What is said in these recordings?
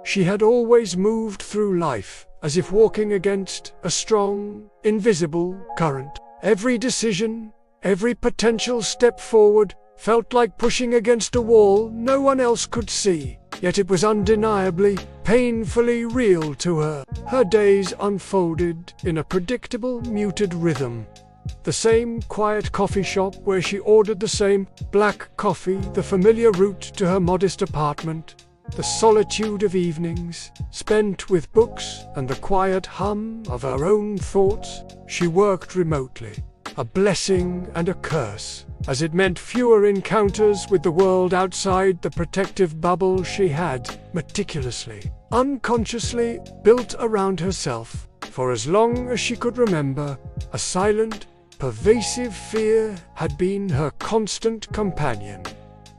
She had always moved through life as if walking against a strong, invisible current. Every decision, every potential step forward felt like pushing against a wall no one else could see. Yet it was undeniably, painfully real to her. Her days unfolded in a predictable, muted rhythm. The same quiet coffee shop where she ordered the same black coffee, the familiar route to her modest apartment, the solitude of evenings spent with books and the quiet hum of her own thoughts. She worked remotely, a blessing and a curse, as it meant fewer encounters with the world outside the protective bubble she had meticulously, unconsciously built around herself. For as long as she could remember, a silent, pervasive fear had been her constant companion.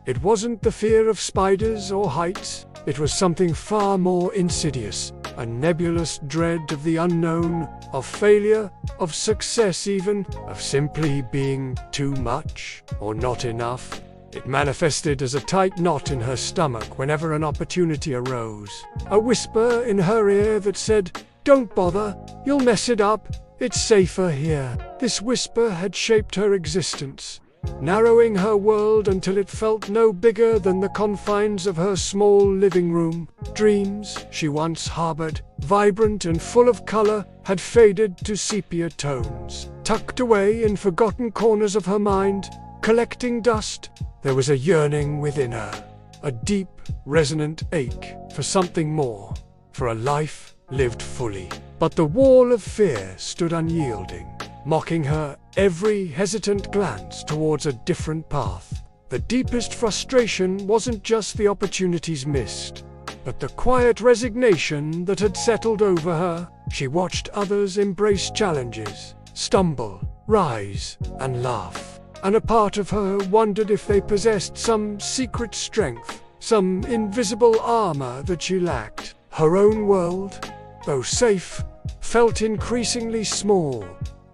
It wasn't the fear of spiders or heights, it was something far more insidious, a nebulous dread of the unknown, of failure, of success even, of simply being too much or not enough. It manifested as a tight knot in her stomach whenever an opportunity arose, a whisper in her ear that said, "Don't bother, you'll mess it up, it's safer here." This whisper had shaped her existence, narrowing her world until it felt no bigger than the confines of her small living room. Dreams she once harbored, vibrant and full of color, had faded to sepia tones. Tucked away in forgotten corners of her mind, collecting dust, there was a yearning within her, a deep, resonant ache for something more, for a life lived fully. But the wall of fear stood unyielding, mocking her every hesitant glance towards a different path. The deepest frustration wasn't just the opportunities missed, but the quiet resignation that had settled over her. She watched others embrace challenges, stumble, rise, and laugh, and a part of her wondered if they possessed some secret strength, some invisible armor that she lacked. Her own world, though safe, felt increasingly small,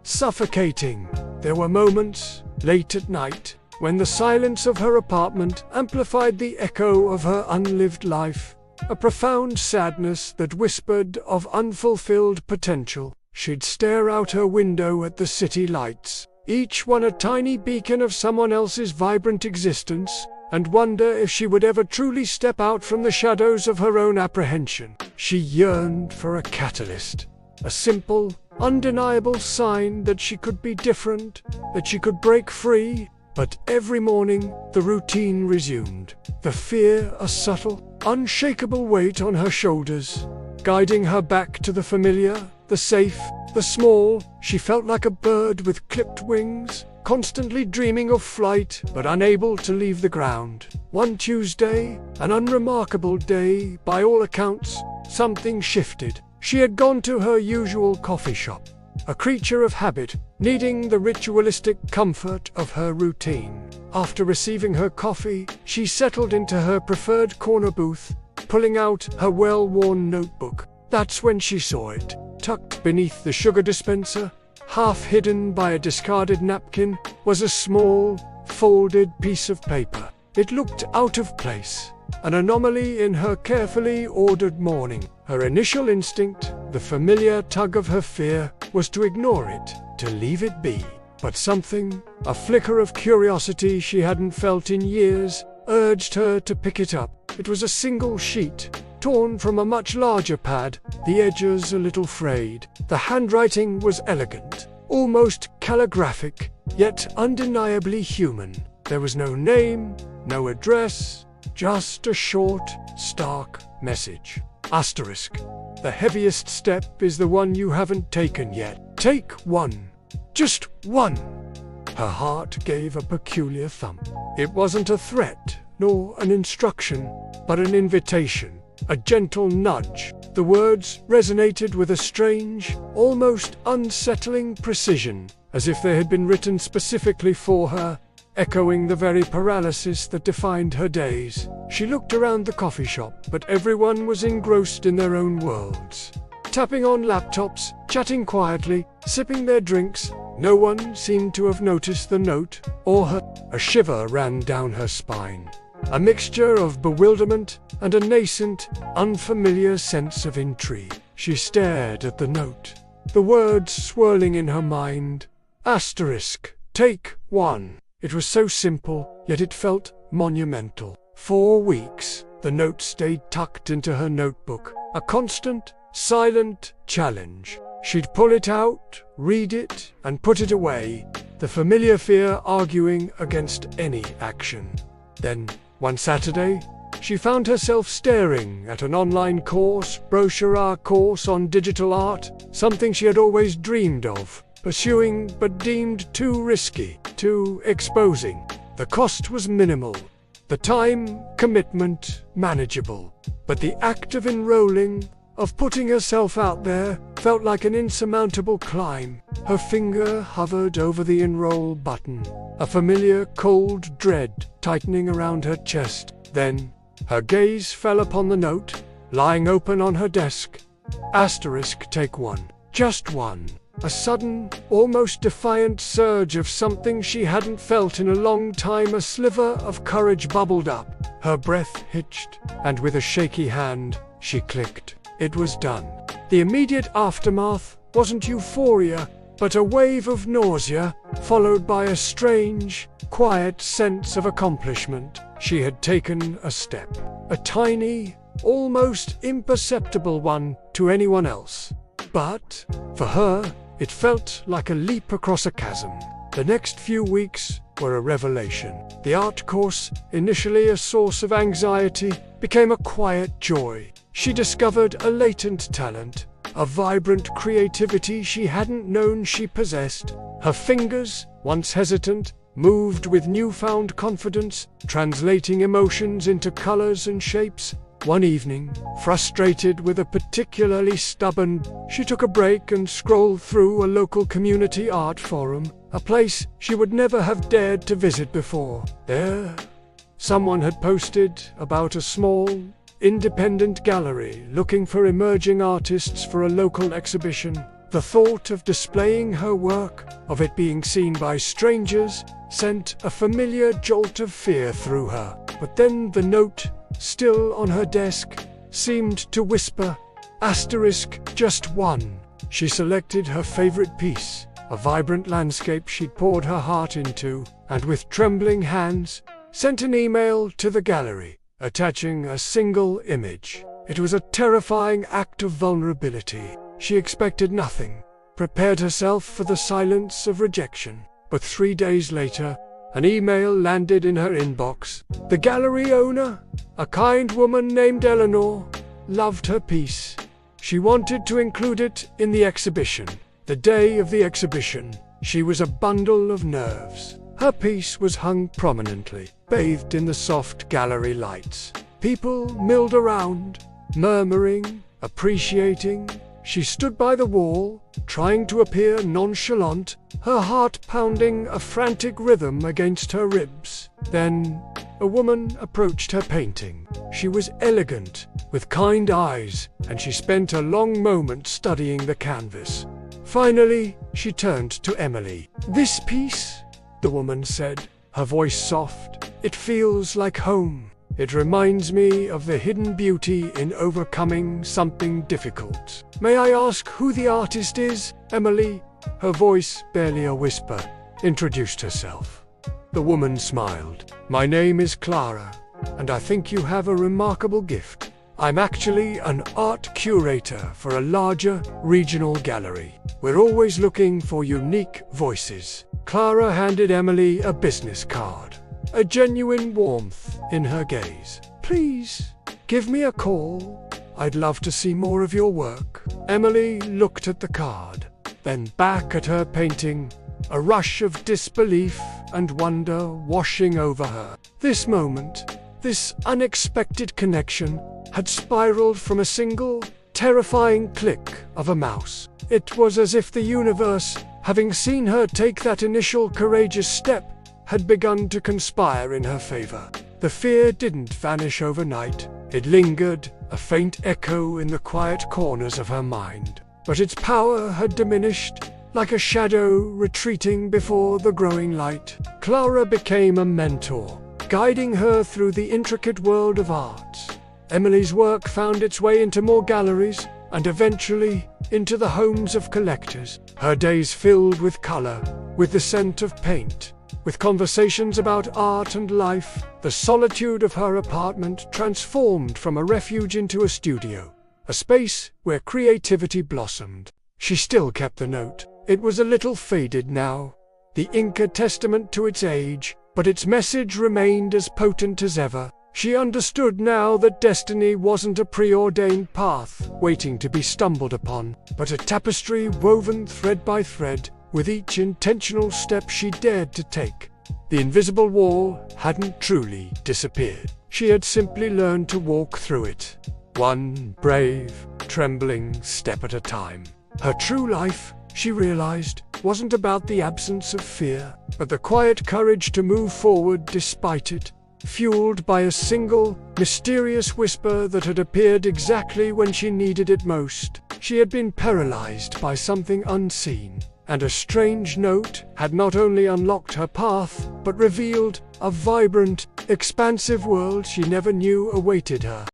suffocating. There were moments, late at night, when the silence of her apartment amplified the echo of her unlived life, a profound sadness that whispered of unfulfilled potential. She'd stare out her window at the city lights, each one a tiny beacon of someone else's vibrant existence, and wonder if she would ever truly step out from the shadows of her own apprehension. She yearned for a catalyst, a simple, undeniable sign that she could be different, that she could break free. But every morning, the routine resumed, the fear a subtle, unshakable weight on her shoulders, guiding her back to the familiar, the safe, the small. She felt like a bird with clipped wings, constantly dreaming of flight, but unable to leave the ground. One Tuesday, an unremarkable day by all accounts, something shifted. She had gone to her usual coffee shop, a creature of habit, needing the ritualistic comfort of her routine. After receiving her coffee, she settled into her preferred corner booth, pulling out her well-worn notebook. That's when she saw it, tucked beneath the sugar dispenser, half hidden by a discarded napkin, was a small, folded piece of paper. It looked out of place, an anomaly in her carefully ordered morning. Her initial instinct, the familiar tug of her fear, was to ignore it, to leave it be. But something, a flicker of curiosity she hadn't felt in years, urged her to pick it up. It was a single sheet, torn from a much larger pad, the edges a little frayed. The handwriting was elegant, almost calligraphic, yet undeniably human. There was no name, no address, just a short, stark message. Asterisk. The heaviest step is the one you haven't taken yet. Take one. Just one. Her heart gave a peculiar thump. It wasn't a threat, nor an instruction, but an invitation, a gentle nudge. The words resonated with a strange, almost unsettling precision, as if they had been written specifically for her, echoing the very paralysis that defined her days. She looked around the coffee shop, but everyone was engrossed in their own worlds, tapping on laptops, chatting quietly, sipping their drinks. No one seemed to have noticed the note, or her. A shiver ran down her spine. a mixture of bewilderment and a nascent, unfamiliar sense of intrigue. She stared at the note, the words swirling in her mind. Asterisk, take 1. It was so simple, yet it felt monumental. 4 weeks, the note stayed tucked into her notebook, a constant, silent challenge. She'd pull it out, read it, and put it away, the familiar fear arguing against any action. Then, one Saturday, she found herself staring at an online brochure course on digital art, something she had always dreamed of pursuing but deemed too risky, too exposing. The cost was minimal, the time commitment manageable, but the act of enrolling, of putting herself out there, felt like an insurmountable climb. Her finger hovered over the enroll button, a familiar cold dread tightening around her chest. Then, her gaze fell upon the note, lying open on her desk. Asterisk, take 1. Just 1. A sudden, almost defiant surge of something she hadn't felt in a long time. A sliver of courage bubbled up. Her breath hitched, and with a shaky hand, she clicked. It was done. The immediate aftermath wasn't euphoria, but a wave of nausea, followed by a strange, quiet sense of accomplishment. She had taken a step, a tiny, almost imperceptible one to anyone else. But, for her, it felt like a leap across a chasm. The next few weeks were a revelation. The art course, initially a source of anxiety, became a quiet joy. She discovered a latent talent, a vibrant creativity she hadn't known she possessed. Her fingers, once hesitant, moved with newfound confidence, translating emotions into colors and shapes. One evening, frustrated with a particularly stubborn, she took a break and scrolled through a local community art forum, a place she would never have dared to visit before. There, someone had posted about a small, independent gallery looking for emerging artists for a local exhibition. The thought of displaying her work, of it being seen by strangers, sent a familiar jolt of fear through her. But then the note, still on her desk, seemed to whisper, asterisk, just 1. She selected her favorite piece, a vibrant landscape she'd poured her heart into, and with trembling hands, sent an email to the gallery, attaching a single image. It was a terrifying act of vulnerability. She expected nothing, prepared herself for the silence of rejection. But 3 days later, an email landed in her inbox. The gallery owner, a kind woman named Eleanor, loved her piece. She wanted to include it in the exhibition. The day of the exhibition, she was a bundle of nerves. Her piece was hung prominently, bathed in the soft gallery lights. People milled around, murmuring, appreciating. She stood by the wall, trying to appear nonchalant, her heart pounding a frantic rhythm against her ribs. Then, a woman approached her painting. She was elegant, with kind eyes, and she spent a long moment studying the canvas. Finally, she turned to Emily. "This piece," the woman said, her voice soft, "it feels like home. It reminds me of the hidden beauty in overcoming something difficult." "May I ask who the artist is?" Emily, her voice barely a whisper, introduced herself. The woman smiled. "My name is Clara, and I think you have a remarkable gift. I'm actually an art curator for a larger, regional gallery. We're always looking for unique voices." Clara handed Emily a business card, a genuine warmth in her gaze. "Please, give me a call. I'd love to see more of your work." Emily looked at the card, then back at her painting, a rush of disbelief and wonder washing over her. This moment, this unexpected connection, had spiraled from a single, terrifying click of a mouse. It was as if the universe, having seen her take that initial courageous step, had begun to conspire in her favor. The fear didn't vanish overnight. It lingered, a faint echo in the quiet corners of her mind. But its power had diminished, like a shadow retreating before the growing light. Clara became a mentor, guiding her through the intricate world of art. Emily's work found its way into more galleries, and eventually into the homes of collectors. Her days filled with color, with the scent of paint, with conversations about art and life. The solitude of her apartment transformed from a refuge into a studio, a space where creativity blossomed. She still kept the note. It was a little faded now, the ink a testament to its age, but its message remained as potent as ever. She understood now that destiny wasn't a preordained path waiting to be stumbled upon, but a tapestry woven thread by thread with each intentional step she dared to take. The invisible wall hadn't truly disappeared. She had simply learned to walk through it, one brave, trembling step at a time. Her true life, she realized, wasn't about the absence of fear, but the quiet courage to move forward despite it, fueled by a single, mysterious whisper that had appeared exactly when she needed it most. She had been paralyzed by something unseen, and a strange note had not only unlocked her path, but revealed a vibrant, expansive world she never knew awaited her.